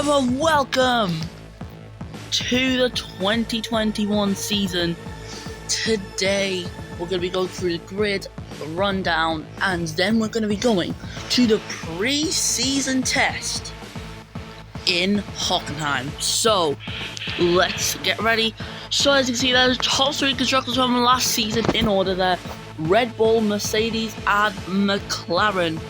Hello and welcome to the 2021 season. Today we're going to be going through the grid, the rundown, and then we're going to be going to the pre-season test in Hockenheim. So let's get ready. So as you can see, there's top three constructors from last season in order there: Red Bull, Mercedes, and McLaren.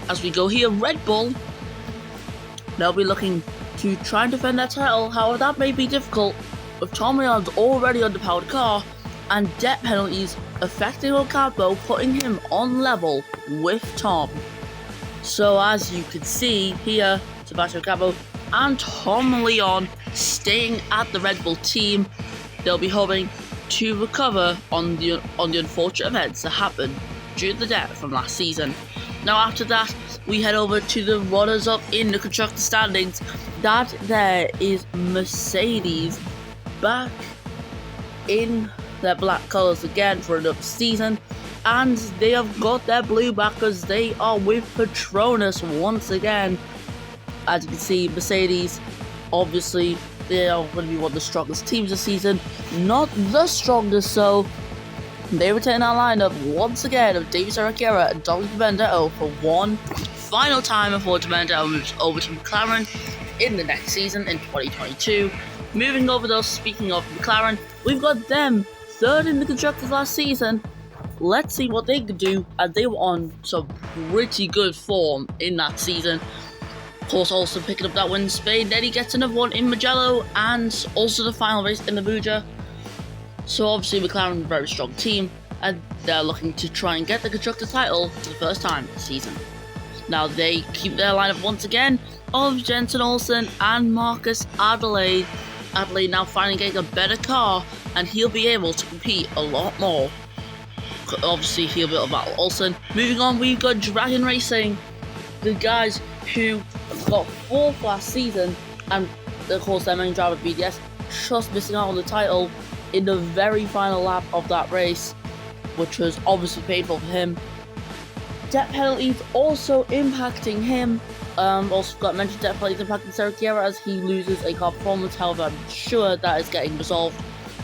As we go here, Red Bull, they'll be looking to try and defend their title. However, that may be difficult with Tom Leon's already underpowered car and debt penalties affecting Ocampo, putting him on level with Tom. So as you can see here, Sebastian Ocampo and Tom Leon staying at the Red Bull team. They'll be hoping to recover on the unfortunate events that happened due to the debt from last season. Now after that, we head over to the runners-up in the constructor standings. That there is Mercedes back in their black colours again for another season, and they have got their blue back as they are with Petronas once again. As you can see, Mercedes, obviously, they are going to be one of the strongest teams this season. Not the strongest, so they retain our lineup once again of David Serracchiera and Dominic Benedetto for one final time before Benedetto moves over to McLaren in the next season in 2022. Moving over though, speaking of McLaren, we've got them third in the constructors last season. Let's see what they could do, as they were on some pretty good form in that season. Of course, also picking up that win in Spain. Then he gets another one in Mugello and also the final race in the Abuja. So obviously McLaren is a very strong team, and they're looking to try and get the constructor title for the first time this season. Now they keep their lineup once again of Jensen Olsen and Marcus Adelaide. Adelaide now finally getting a better car, and he'll be able to compete a lot more. Obviously he'll be able to battle Olsen. Moving on, we've got Dragon Racing, the guys who got fourth last season, and of course their main driver BDS just missing out on the title in the very final lap of that race, which was obviously painful for him. Debt penalties also impacting him. Also got mentioned debt penalties impacting Serracchiera as he loses a car performance. However, I'm sure that is getting resolved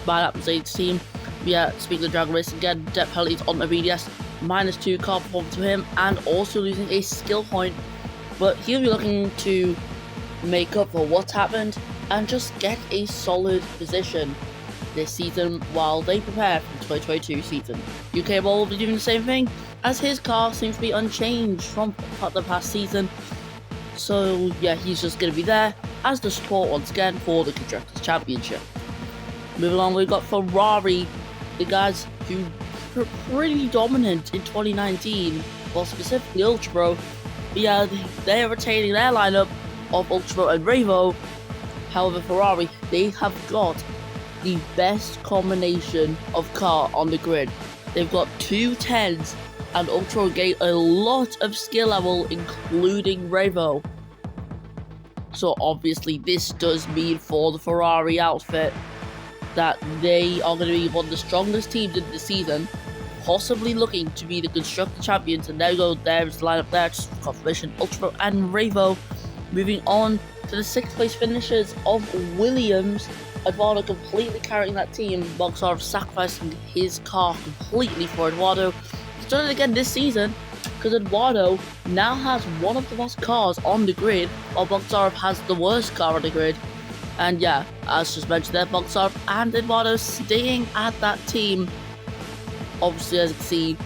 by that Mercedes team. Yeah, speaking of Dragon Racing again, debt penalties on the BDS, -2 car performance for him, and also losing a skill point. But he'll be looking to make up for what's happened and just get a solid position this season while they prepare for the 2022 season. UK Ball will be doing the same thing, as his car seems to be unchanged from the past season. So yeah, he's just going to be there as the support once again for the Constructors' Championship. Moving on, we've got Ferrari, the guys who were pretty dominant in 2019, well specifically Ultra Pro. But yeah, they're retaining their lineup of Ultra Pro and Revo. However, Ferrari, they have got the best combination of car on the grid. They've got 210s, and Ultra gain a lot of skill level, including Revo. So obviously this does mean for the Ferrari outfit that they are going to be one of the strongest teams in the season, possibly looking to be the Constructor Champions. And there you go, there's the lineup there, just for confirmation, Ultra and Revo. Moving on to the 6th place finishers of Williams. Eduardo completely carrying that team. Boxar sacrificing his car completely for Eduardo. He's done it again this season, because Eduardo now has one of the best cars on the grid, while Boxar has the worst car on the grid. And yeah, as just mentioned there, Boxar and Eduardo staying at that team. Obviously, as you can see,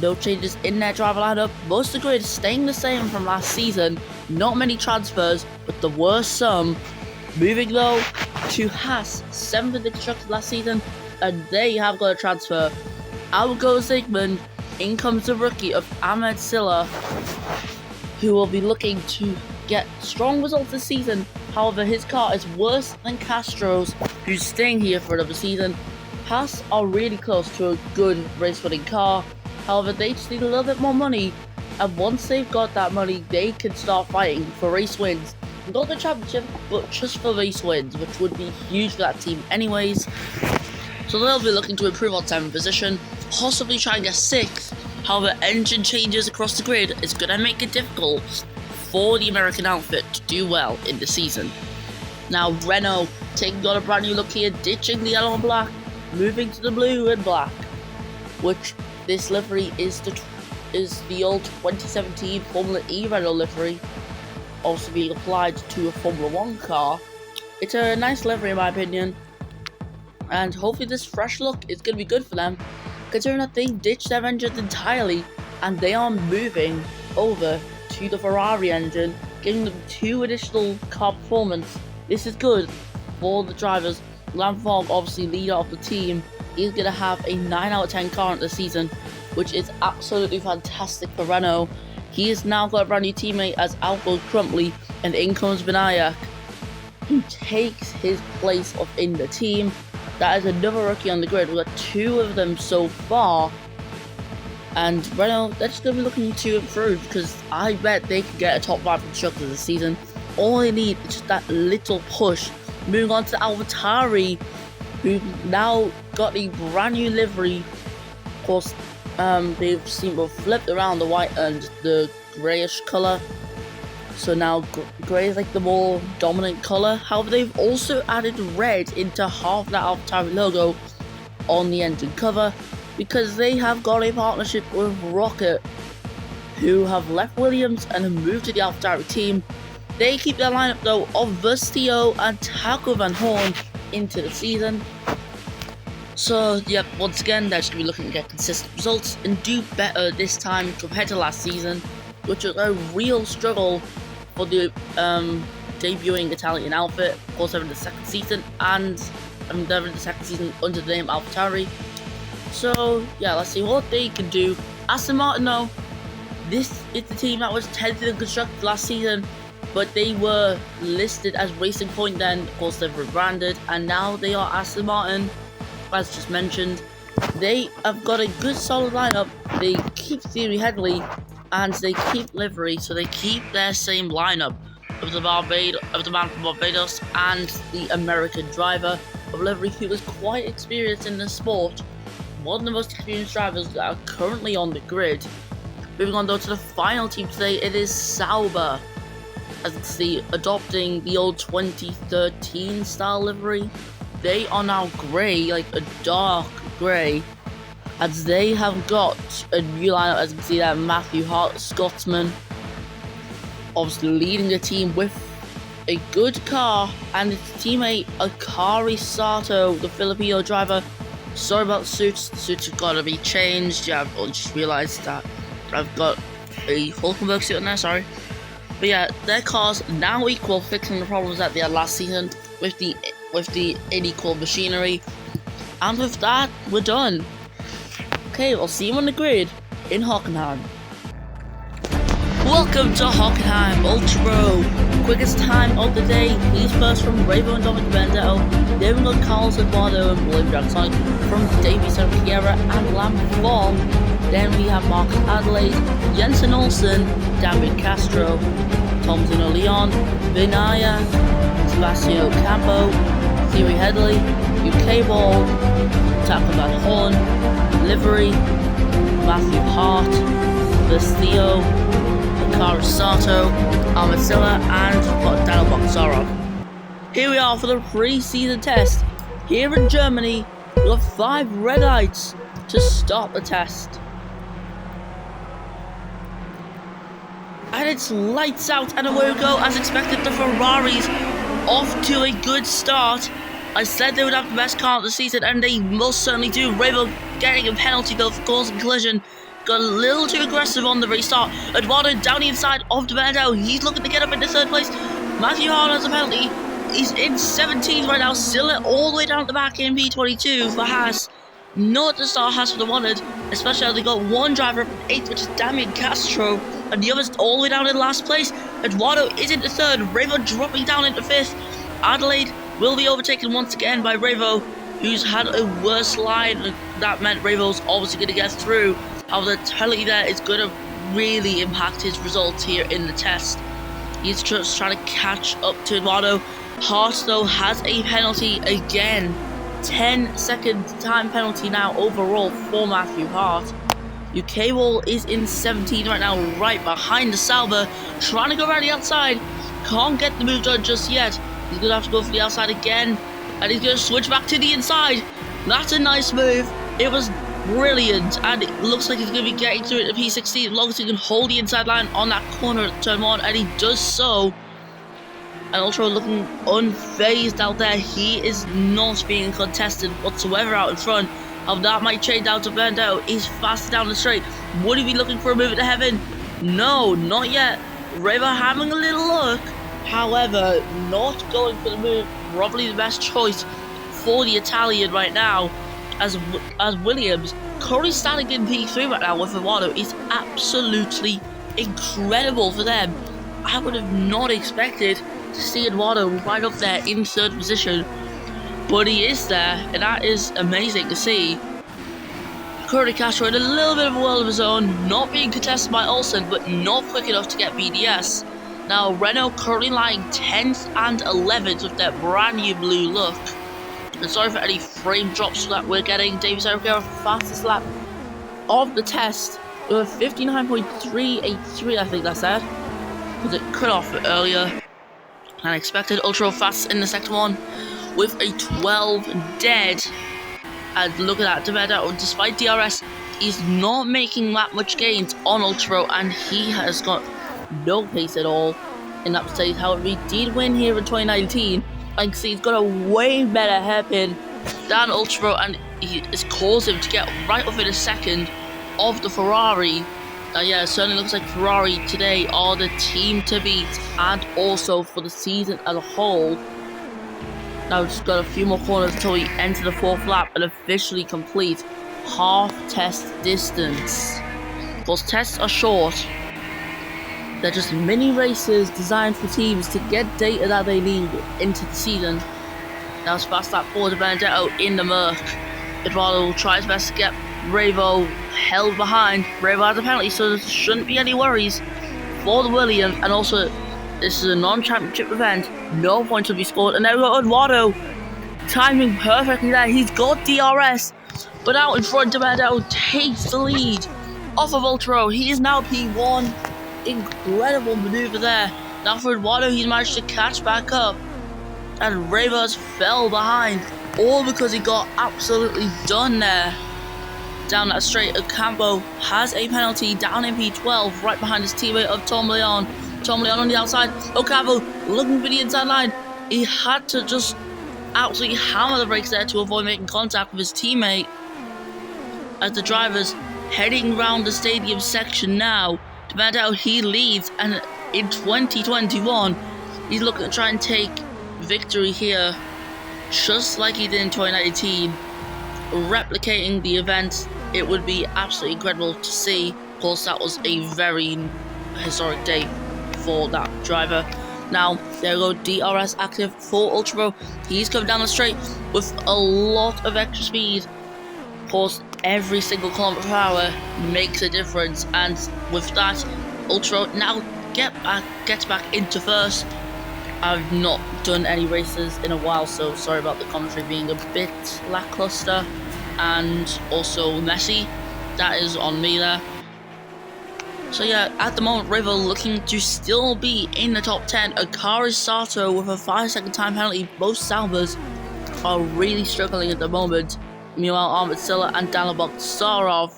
no changes in their driver lineup. Most of the grid staying the same from last season. Not many transfers, but there were some. Moving though to Haas, 7th in the constructors last season, and they have got a transfer. Out goes Zygmunt, in comes the rookie of Ahmed Silla, who will be looking to get strong results this season. However, his car is worse than Castro's, who's staying here for another season. Haas are really close to a good race-winning car. However, they just need a little bit more money, and once they've got that money, they can start fighting for race wins. Not the championship, but just for race wins, which would be huge for that team anyways. So they'll be looking to improve on 7th position, possibly try and get 6th. However, engine changes across the grid is going to make it difficult for the American outfit to do well in the season. Now Renault taking on a brand new look here, ditching the yellow and black, moving to the blue and black, which this livery is the old 2017 Formula E Renault livery, also being applied to a Formula 1 car. It's a nice livery in my opinion, and hopefully this fresh look is going to be good for them, considering that they ditched their engines entirely and they are moving over to the Ferrari engine, giving them 2 additional car performance. This is good for the drivers. Lamfog, obviously leader of the team, is going to have a 9 out of 10 car in the season, which is absolutely fantastic for Renault. He has now got a brand new teammate as out goes Crumpley, and in comes Vinayak, who takes his place in the team. That is another rookie on the grid. We've got 2 of them so far. And Renault, they're just going to be looking to improve, because I bet they can get a top 5 constructor this season. All they need is just that little push. Moving on to AlphaTauri, who now got a brand new livery. Of course, they've flipped around the white and the greyish colour. So now grey is like the more dominant colour. However, they've also added red into half that AlphaTauri logo on the engine cover, because they have got a partnership with Rocket, who have left Williams and have moved to the AlphaTauri team. They keep their lineup though of Vustio and Taco Van Horn into the season. So yep, once again they're just going to be looking to get consistent results and do better this time compared to last season, which was a real struggle for the debuting Italian outfit. Of course, they're in the second season, and they're in the second season under the name AlphaTauri. So yeah, let's see what they can do. Aston Martin though, this is the team that was 10th in the constructors last season, but they were listed as Racing Point then. Of course, they've rebranded, and now they are Aston Martin, as just mentioned. They have got a good solid lineup. They keep Thierry Headley and they keep livery, so they keep their same lineup of the man from Barbados and the American driver of livery, who is quite experienced in the sport. One of the most experienced drivers that are currently on the grid. Moving on though to the final team today, it is Sauber. As you can see, adopting the old 2013 style livery. They are now grey, like a dark grey, as they have got a new lineup. As you can see there, Matthew Hart, Scotsman, obviously leading the team with a good car, and his teammate Akari Sato, the Filipino driver. Sorry about the suits. The suits have got to be changed. Yeah, I've just realised that I've got a Hulkenberg suit on there, sorry. But yeah, their cars now equal, fixing the problems that they had last season with the unequal machinery. And with that, we're done. Okay, we'll see you on the grid in Hockenheim. Welcome to Hockenheim Ultra. Quickest time of the day. Please first from Bravo and Dominic Benedetto. Then we got Carlos Eduardo and William Jackson from Davies and Pierre and Lam Fong. Then we have Marcus Adelaide, Jensen Olsen, David Castro, Tom Zeno Leon, Vinaya, Sebastiano Campo, Thierry Headley, UK Ball, Taco Van Horn, Livery, Matthew Hart, Vestio, Akara Sato, Almasilla, and Daniel Boxarov. Here we are for the pre-season test. Here in Germany, we have 5 red lights to start the test. And it's lights out, and away we go. As expected, the Ferraris off to a good start. I said they would have the best car of the season, and they most certainly do. Revo getting a penalty though for causing collision. Got a little too aggressive on the restart. Eduardo down the inside of the Benedetto. He's looking to get up into 3rd place. Matthew Hart has a penalty. He's in 17th right now. Still all the way down at the back in P22 for Haas. Not the start Haas would have wanted, especially as they got one driver up in 8th, which is Damian Castro, and the others all the way down in last place. Eduardo is into 3rd. Revo dropping down into 5th. Adelaide will be overtaken once again by Revo, who's had a worse line. That meant Revo's obviously going to get through. However, the penalty there is going to really impact his results here in the test. He's just trying to catch up to Eduardo. Hart, though, has a penalty again. 10-second time penalty now overall for Matthew Hart. UK Wall is in 17 right now, right behind the Sauber, trying to go around the outside. Can't get the move done just yet. He's going to have to go for the outside again, and he's going to switch back to the inside. That's a nice move. It was brilliant, and it looks like he's going to be getting through it to P16 as long as he can hold the inside line on that corner at turn 1, and he does so. And Ultra looking unfazed out there. He is not being contested whatsoever out in front. How that might change out to Vendetta. He's faster down the straight. Would he be looking for a move into heaven? No, not yet. River having a little look. However, not going for the move. Probably the best choice for the Italian right now. As Williams currently standing in P3 right now with Eduardo is absolutely incredible for them. I would have not expected to see Eduardo right up there in 3rd position, but he is there, and that is amazing to see. Currently Castro in a little bit of a world of his own, not being contested by Olsen, but not quick enough to get BDS. Now Renault currently lying 10th and 11th with their brand new blue look. And sorry for any frame drops that we're getting. Davis Eric fastest lap of the test with a 59.383, I think that's it. Because it cut off earlier than expected. Ultra fast in the second one with a 12 dead. And look at that, Demedo, despite DRS, he's not making that much gains on Ultra, and he has got no pace at all in that stage. However, he did win here in 2019. I can see he's got a way better hairpin than Ultra, and it's caused him to get right up in a second of the Ferrari. Yeah, it certainly looks like Ferrari today are the team to beat, and also for the season as a whole. Now we've just got a few more corners until we enter the 4th lap and officially complete half test distance. Of course, tests are short. They're just mini races designed for teams to get data that they need into the season. Now it's fast lap forward to Benedetto in the Merc. Eduardo will try his best to get Bravo held behind. Bravo has a penalty, so there shouldn't be any worries for the Williams. And also, this is a non-championship event. No points will be scored. And now we've got Eduardo timing perfectly there. He's got DRS, but out in front, Benedetto takes the lead off of Ultra. He is now P1. Incredible maneuver there. Now for Eduardo, he's managed to catch back up, and Rivas fell behind, all because he got absolutely done there. Down that straight, Ocampo has a penalty down in P12, right behind his teammate of Tom Leon. Tom Leon on the outside. Ocampo looking for the inside line. He had to just absolutely hammer the brakes there to avoid making contact with his teammate. As the drivers heading round the stadium section now, Benedetto, he leads, and in 2021, he's looking to try and take victory here, just like he did in 2019, replicating the event. It would be absolutely incredible to see. Of course, that was a very historic day for that driver. Now, there we go, DRS active for Ultra. He's coming down the straight with a lot of extra speed. Of course, every single kilometer per hour makes a difference, and with that, Ultra now gets back into first. I've not done any races in a while, so sorry about the commentary being a bit lackluster and also messy. That is on me there. So yeah, at the moment, River looking to still be in the top 10. Akari Sato with a 5-second time penalty. Both Salvers are really struggling at the moment. Meanwhile, Ahmed Silla and Daniel Bakhtarov,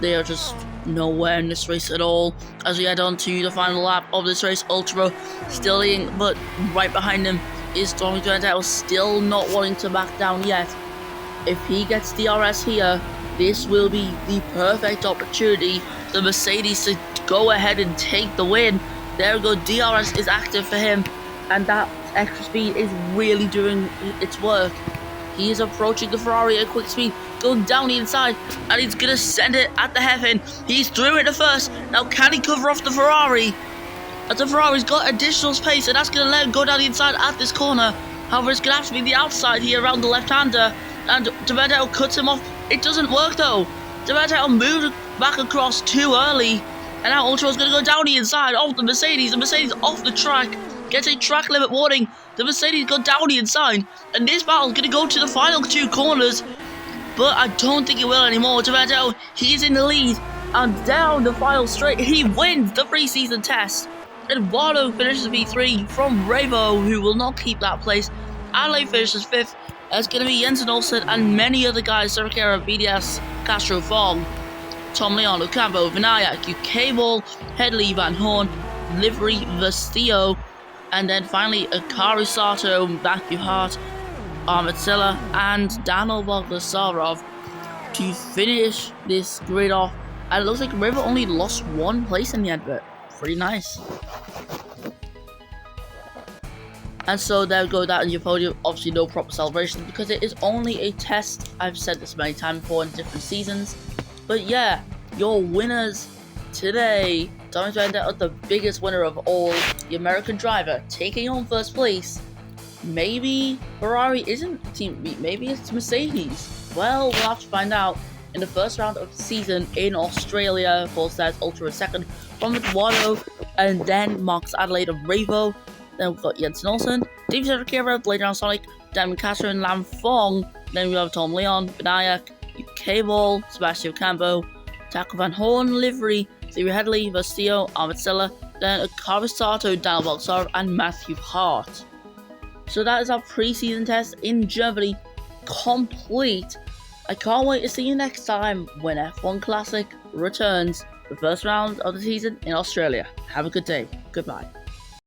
they are just nowhere in this race at all. As we head on to the final lap of this race, Ultra still leading, but right behind him is Tommy Benedetto, still not wanting to back down yet. If he gets DRS here, this will be the perfect opportunity for the Mercedes to go ahead and take the win. There we go, DRS is active for him, and that extra speed is really doing its work. He is approaching the Ferrari at quick speed, going down the inside, and he's going to send it at the hairpin. He's through it the first. Now, can he cover off the Ferrari? As the Ferrari's got additional space, and that's going to let him go down the inside at this corner. However, it's going to have to be the outside here around the left-hander, and Benedetto cuts him off. It doesn't work, though. Benedetto moved back across too early, and now Ultra's going to go down the inside of the Mercedes. The Mercedes off the track, gets a track limit warning. The Mercedes go down the inside, and this battle's going to go to the final 2 corners. but I don't think he will anymore. Toretto, he's in the lead, and down the final straight, he wins the preseason test. Eduardo finishes P3 from Revo, who will not keep that place. Adelaide finishes 5th. It's going to be Jensen Olsen and many other guys, Cervera, BDS, Castro Fong, Tom Leon, Ocampo, Vinayak, UK Ball, Headley, Van Horn, Livery, Vestio, and then finally Akaru Sato, Matthew Hart, Armatsilla, and Daniel Bogdasarov to finish this grid off. And it looks like River only lost 1 place in the end, but pretty nice. And so there we go, that is your podium. Obviously no proper celebration because it is only a test. I've said this many times before in different seasons. But yeah, your winners today. Dominic Vendetta, the biggest winner of all, the American driver, taking on 1st place. Maybe Ferrari isn't team meet, maybe it's Mercedes. Well, we'll have to find out in the 1st round of the season in Australia. For says Ultra 2nd from Eduardo, and then Marcus Adelaide of Revo. Then we've got Jensen Olsen, David Cervera, Blade Round Sonic, Damon Castro and Lam Fong. Then we have Tom Leon, Benayak, UK Ball, Sebastian Campo, Taco Van Horn, Livery, Theory Headley, Vestio, Armatsilla, then Akaru Sato, Daniel Baltzar, and Matthew Hart. So that is our preseason test in Germany complete. I can't wait to see you next time when F1 Classic returns the 1st round of the season in Australia. Have a good day. Goodbye.